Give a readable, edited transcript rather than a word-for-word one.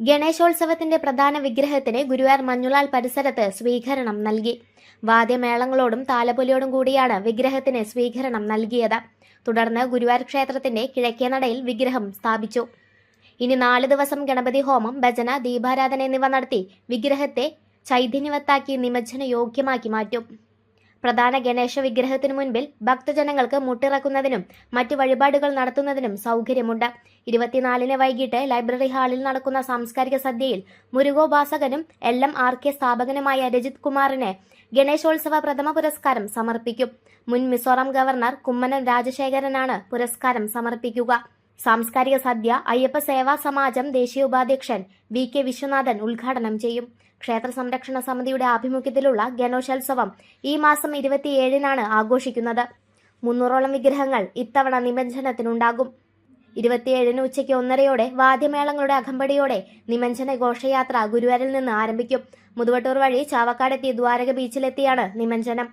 ഗണേശോത്സവത്തിന്റെ പ്രധാന വിഗ്രഹത്തിന് ഗുരുവായൂർ മഞ്ഞുളാൽ പരിസരത്ത് സ്വീകരണം നൽകി. വാദ്യമേളങ്ങളോടും താലപ്പൊലിയോടും കൂടിയാണ് വിഗ്രഹത്തിന് സ്വീകരണം നൽകിയത്. തുടർന്ന് ഗുരുവായൂർ ക്ഷേത്രത്തിന്റെ കിഴക്കേനടയിൽ വിഗ്രഹം സ്ഥാപിച്ചു. ഇനി 4 ദിവസം ഗണപതി ഹോമം, ഭജന, ദീപാരാധന എന്നിവ നടത്തി വിഗ്രഹത്തെ ചൈതന്യവത്താക്കി നിമജ്ജന യോഗ്യമാക്കി മാറ്റും. പ്രധാന ഗണേശ വിഗ്രഹത്തിനു മുൻപിൽ ഭക്തജനങ്ങൾക്ക് മുട്ടിറക്കുന്നതിനും മറ്റു വഴിപാടുകൾ നടത്തുന്നതിനും സൗകര്യമുണ്ട്. 24-ന് വൈകിട്ട് ലൈബ്രറി ഹാളിൽ നടക്കുന്ന സാംസ്കാരിക സദ്യയിൽ മുരുകോപാസകനും LMRK സ്ഥാപകനുമായ രജിത് കുമാറിന് ഗണേശോത്സവ പ്രഥമ പുരസ്കാരം സമർപ്പിക്കും. മുൻ മിസോറാം ഗവർണർ കുമ്മനം രാജശേഖരനാണ് പുരസ്കാരം സമർപ്പിക്കുക. സാംസ്കാരിക സദ്യ അയ്യപ്പ സേവാ സമാജം ദേശീയ ഉപാധ്യക്ഷൻ VK വിശ്വനാഥൻ ഉദ്ഘാടനം ചെയ്യും. ക്ഷേത്ര സംരക്ഷണ സമിതിയുടെ ആഭിമുഖ്യത്തിലുള്ള ഗണേശോത്സവം ഈ മാസം 27-നാണ് ആഘോഷിക്കുന്നത്. 300ഓളം വിഗ്രഹങ്ങൾ ഇത്തവണ നിമജ്ജനത്തിനുണ്ടാകും. 27-ന് ഉച്ചയ്ക്ക് 1:30-യോടെ വാദ്യമേളങ്ങളുടെ അകമ്പടിയോടെ നിമജ്ജന ഘോഷയാത്ര ഗുരുവായൂരിൽ നിന്ന് ആരംഭിക്കും. മുതുവട്ടൂർ വഴി ചാവക്കാടെത്തി ദ്വാരക ബീച്ചിലെത്തിയാണ് നിമജ്ജനം.